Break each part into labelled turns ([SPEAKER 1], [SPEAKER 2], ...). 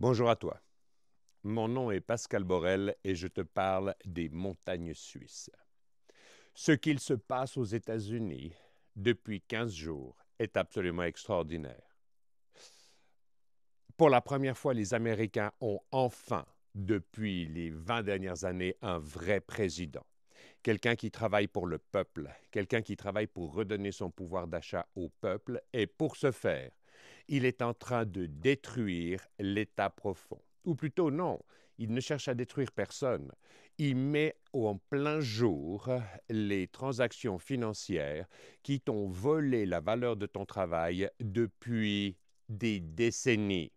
[SPEAKER 1] Bonjour à toi. Mon nom est Pascal Borel et je te parle des montagnes suisses. Ce qu'il se passe aux États-Unis depuis 15 jours est absolument extraordinaire. Pour la première fois, les Américains ont enfin, depuis les 20 dernières années, un vrai président. Quelqu'un qui travaille pour le peuple, quelqu'un qui travaille pour redonner son pouvoir d'achat au peuple, et pour ce faire, il est en train de détruire l'État profond. Ou plutôt non, il ne cherche à détruire personne. Il met en plein jour les transactions financières qui t'ont volé la valeur de ton travail depuis des décennies.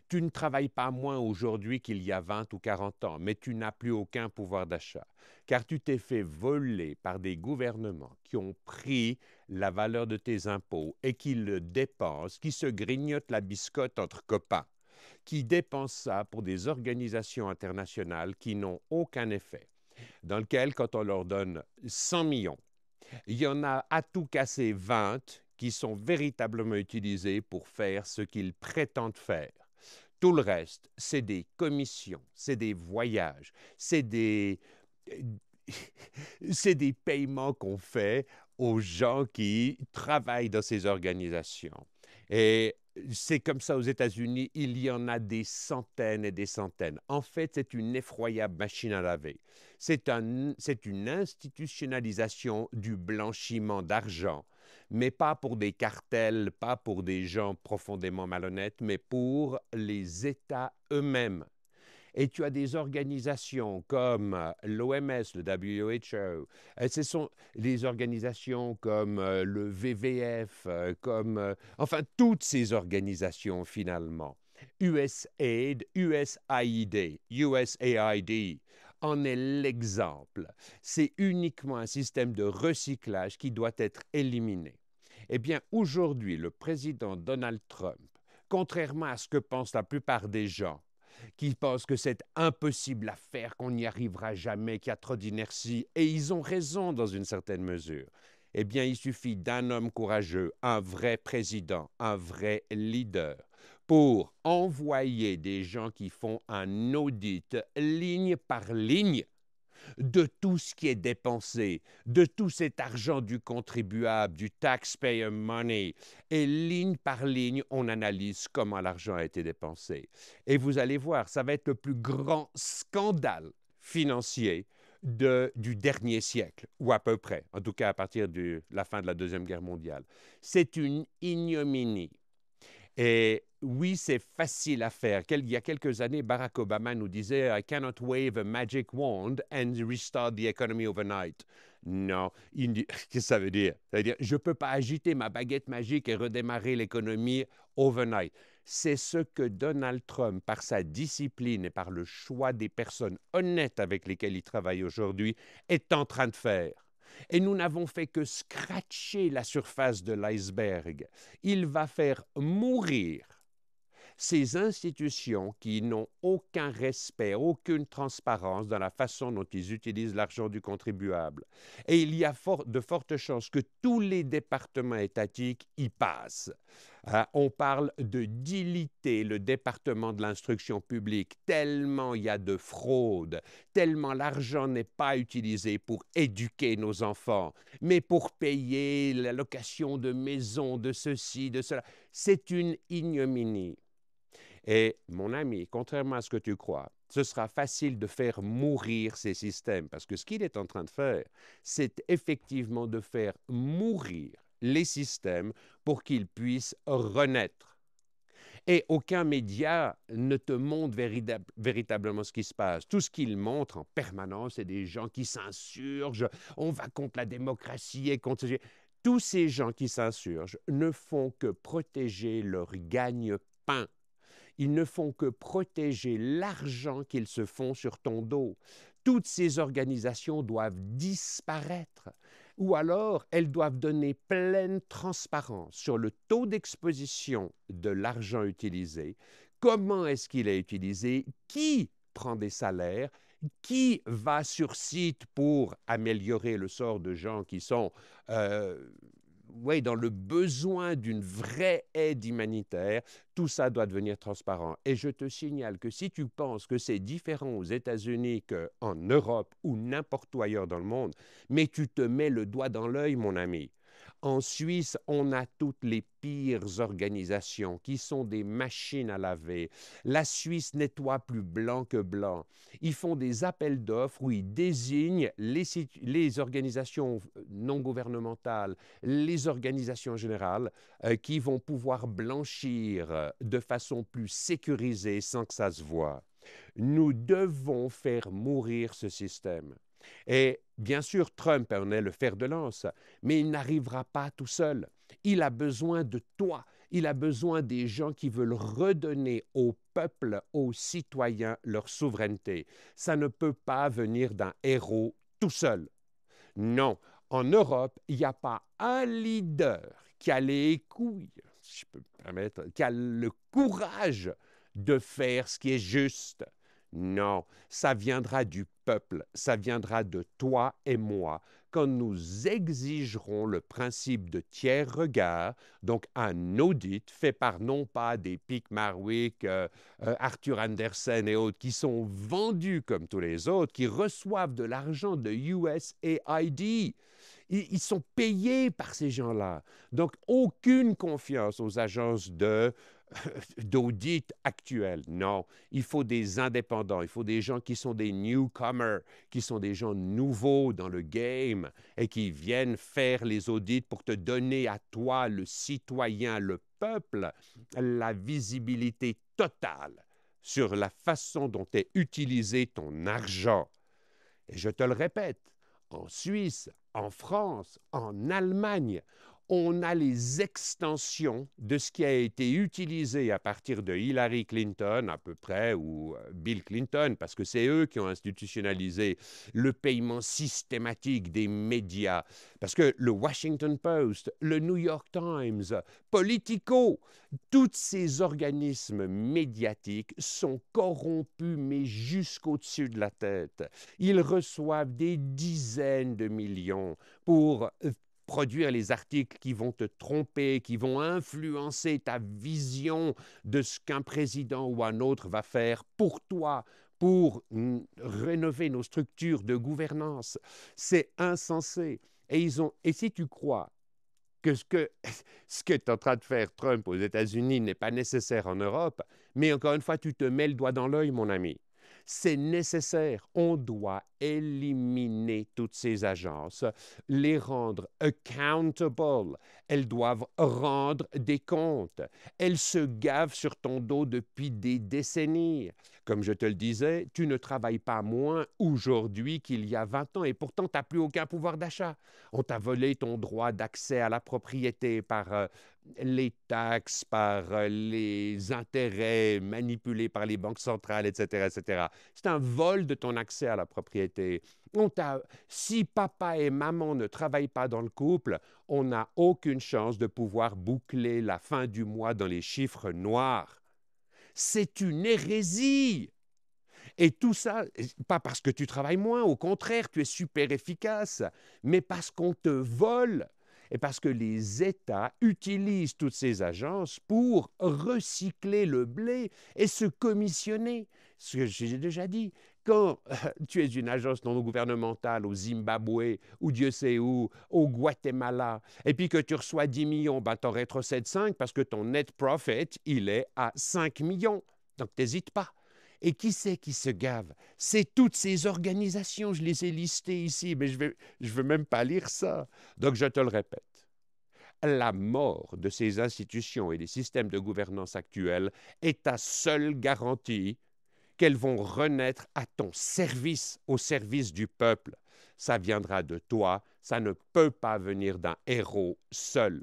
[SPEAKER 1] Tu ne travailles pas moins aujourd'hui qu'il y a 20 ou 40 ans, mais tu n'as plus aucun pouvoir d'achat, car tu t'es fait voler par des gouvernements qui ont pris la valeur de tes impôts et qui le dépensent, qui se grignotent la biscotte entre copains, qui dépensent ça pour des organisations internationales qui n'ont aucun effet, dans lequel, quand on leur donne 100 millions, il y en a à tout casser 20 qui sont véritablement utilisés pour faire ce qu'ils prétendent faire. Tout le reste, c'est des commissions, c'est des voyages, c'est des paiements qu'on fait aux gens qui travaillent dans ces organisations. Et c'est comme ça aux États-Unis, il y en a des centaines et des centaines. En fait, c'est une effroyable machine à laver. C'est une institutionnalisation du blanchiment d'argent, mais pas pour des cartels, pas pour des gens profondément malhonnêtes, mais pour les États eux-mêmes. Et tu as des organisations comme l'OMS, le WHO, ce sont des organisations comme le WWF, enfin toutes ces organisations finalement. USAID, USAID en est l'exemple. C'est uniquement un système de recyclage qui doit être éliminé. Eh bien, aujourd'hui, le président Donald Trump, contrairement à ce que pensent la plupart des gens, qui pensent que c'est impossible à faire, qu'on n'y arrivera jamais, qu'il y a trop d'inertie, et ils ont raison dans une certaine mesure. Eh bien, il suffit d'un homme courageux, un vrai président, un vrai leader, pour envoyer des gens qui font un audit ligne par ligne de tout ce qui est dépensé, de tout cet argent du contribuable, du taxpayer money. Et ligne par ligne, on analyse comment l'argent a été dépensé. Et vous allez voir, ça va être le plus grand scandale financier du dernier siècle, ou à peu près, en tout cas à partir de la fin de la Deuxième Guerre mondiale. C'est une ignominie. Et oui, c'est facile à faire. Il y a quelques années, Barack Obama nous disait I cannot wave a magic wand and restart the economy overnight. Non, qu'est-ce que ça veut dire? Ça veut dire je ne peux pas agiter ma baguette magique et redémarrer l'économie overnight. C'est ce que Donald Trump, par sa discipline et par le choix des personnes honnêtes avec lesquelles il travaille aujourd'hui, est en train de faire. Et nous n'avons fait que scratcher la surface de l'iceberg. Il va faire mourir ces institutions qui n'ont aucun respect, aucune transparence dans la façon dont ils utilisent l'argent du contribuable. Et il y a de fortes chances que tous les départements étatiques y passent. On parle de diliter le département de l'instruction publique tellement il y a de fraude, tellement l'argent n'est pas utilisé pour éduquer nos enfants, mais pour payer la location de maisons, de ceci, de cela. C'est une ignominie. Et mon ami, contrairement à ce que tu crois, ce sera facile de faire mourir ces systèmes parce que ce qu'il est en train de faire, c'est effectivement de faire mourir les systèmes pour qu'ils puissent renaître. Et aucun média ne te montre véritablement ce qui se passe. Tout ce qu'il montre en permanence, c'est des gens qui s'insurgent, on va contre la démocratie et contre... Tous ces gens qui s'insurgent ne font que protéger leur gagne-pain. Ils ne font que protéger l'argent qu'ils se font sur ton dos. Toutes ces organisations doivent disparaître ou alors elles doivent donner pleine transparence sur le taux d'exposition de l'argent utilisé, comment est-ce qu'il est utilisé, qui prend des salaires, qui va sur site pour améliorer le sort de gens qui sont ouais, dans le besoin d'une vraie aide humanitaire, tout ça doit devenir transparent. Et je te signale que si tu penses que c'est différent aux États-Unis qu'en Europe ou n'importe où ailleurs dans le monde, mais tu te mets le doigt dans l'œil, mon ami. En Suisse, on a toutes les pires organisations qui sont des machines à laver. La Suisse nettoie plus blanc que blanc. Ils font des appels d'offres où ils désignent les organisations non gouvernementales, les organisations générales qui vont pouvoir blanchir de façon plus sécurisée sans que ça se voie. Nous devons faire mourir ce système. Et bien sûr, Trump en est le fer de lance, mais il n'arrivera pas tout seul. Il a besoin de toi. Il a besoin des gens qui veulent redonner au peuple, aux citoyens, leur souveraineté. Ça ne peut pas venir d'un héros tout seul. Non, en Europe, il n'y a pas un leader qui a les couilles, si je peux me permettre, qui a le courage de faire ce qui est juste. Non, ça viendra du peuple, ça viendra de toi et moi, quand nous exigerons le principe de tiers regard, donc un audit fait par non pas des Pic Marwick, Arthur Andersen et autres, qui sont vendus comme tous les autres, qui reçoivent de l'argent de USAID. Ils sont payés par ces gens-là. Donc, aucune confiance aux agences d'audit actuelles. Non, il faut des indépendants, il faut des gens qui sont des newcomers, qui sont des gens nouveaux dans le game et qui viennent faire les audits pour te donner à toi, le citoyen, le peuple, la visibilité totale sur la façon dont est utilisé ton argent. Et je te le répète, en Suisse, en France, en Allemagne, on a les extensions de ce qui a été utilisé à partir de Hillary Clinton à peu près, ou Bill Clinton, parce que c'est eux qui ont institutionnalisé le paiement systématique des médias. Parce que le Washington Post, le New York Times, Politico, tous ces organismes médiatiques sont corrompus, mais jusqu'au-dessus de la tête. Ils reçoivent des dizaines de millions pour produire les articles qui vont te tromper, qui vont influencer ta vision de ce qu'un président ou un autre va faire pour toi, pour rénover nos structures de gouvernance. C'est insensé. Et si tu crois que ce que est en train de faire Trump aux États-Unis n'est pas nécessaire en Europe, mais encore une fois, tu te mets le doigt dans l'œil, mon ami. C'est nécessaire. On doit éliminer toutes ces agences, les rendre accountable. Elles doivent rendre des comptes. Elles se gavent sur ton dos depuis des décennies. Comme je te le disais, tu ne travailles pas moins aujourd'hui qu'il y a 20 ans et pourtant tu n'as plus aucun pouvoir d'achat. On t'a volé ton droit d'accès à la propriété par les taxes, par les intérêts manipulés par les banques centrales, etc., etc. C'est un vol de ton accès à la propriété. Si papa et maman ne travaillent pas dans le couple, on n'a aucune chance de pouvoir boucler la fin du mois dans les chiffres noirs. C'est une hérésie. Et tout ça, pas parce que tu travailles moins, au contraire, tu es super efficace, mais parce qu'on te vole et parce que les États utilisent toutes ces agences pour recycler le blé et se commissionner. Ce que j'ai déjà dit, quand tu es une agence non gouvernementale au Zimbabwe ou Dieu sait où, au Guatemala, et puis que tu reçois 10 millions, ben, tu en rétrocèdes 5 parce que ton net profit, il est à 5 millions. Donc, n'hésite pas. Et qui c'est qui se gave? C'est toutes ces organisations, je les ai listées ici, mais je veux même pas lire ça. Donc, je te le répète. La mort de ces institutions et des systèmes de gouvernance actuels est ta seule garantie qu'elles vont renaître à ton service, au service du peuple. Ça viendra de toi, ça ne peut pas venir d'un héros seul.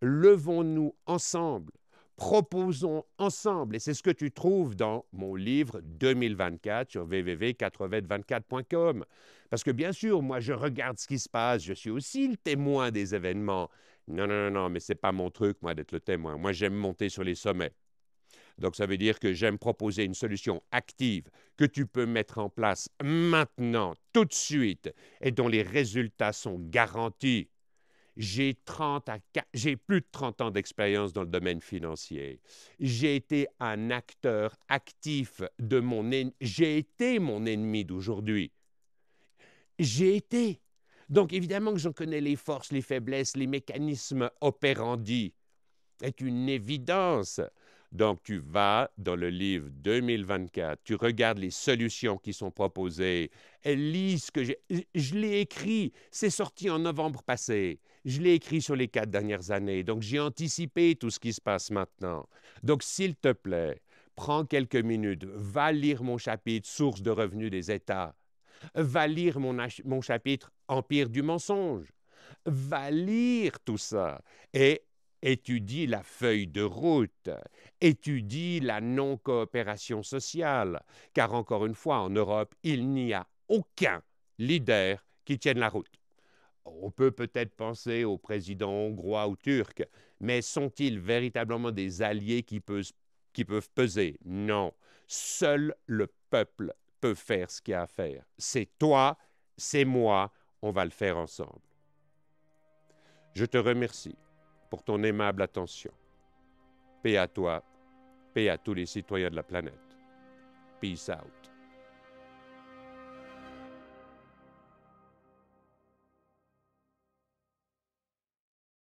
[SPEAKER 1] Levons-nous ensemble, proposons ensemble, et c'est ce que tu trouves dans mon livre 2024 sur www.4v24.com. Parce que bien sûr, moi je regarde ce qui se passe, je suis aussi le témoin des événements. Non, non, non, non, mais ce n'est pas mon truc, moi, d'être le témoin. Moi, j'aime monter sur les sommets. Donc, ça veut dire que j'aime proposer une solution active que tu peux mettre en place maintenant, tout de suite, et dont les résultats sont garantis. J'ai plus de 30 ans d'expérience dans le domaine financier. J'ai été un acteur actif j'ai été mon ennemi d'aujourd'hui. J'ai été. Donc évidemment que j'en connais les forces, les faiblesses, les mécanismes opérandi. C'est une évidence. Donc, tu vas dans le livre 2024, tu regardes les solutions qui sont proposées, lis ce que je l'ai écrit, c'est sorti en novembre passé. Je l'ai écrit sur les 4 dernières années, donc j'ai anticipé tout ce qui se passe maintenant. Donc, s'il te plaît, prends quelques minutes, va lire mon chapitre Source de revenus des États, va lire mon chapitre Empire du mensonge, va lire tout ça et étudie la feuille de route, étudie la non-coopération sociale, car encore une fois, en Europe, il n'y a aucun leader qui tienne la route. On peut peut-être penser aux présidents hongrois ou turcs, mais sont-ils véritablement des alliés qui peuvent peser? Non. Seul le peuple peut faire ce qu'il y a à faire. C'est toi, c'est moi, on va le faire ensemble. Je te remercie pour ton aimable attention. Paix à toi, paix à tous les citoyens de la planète. Peace out.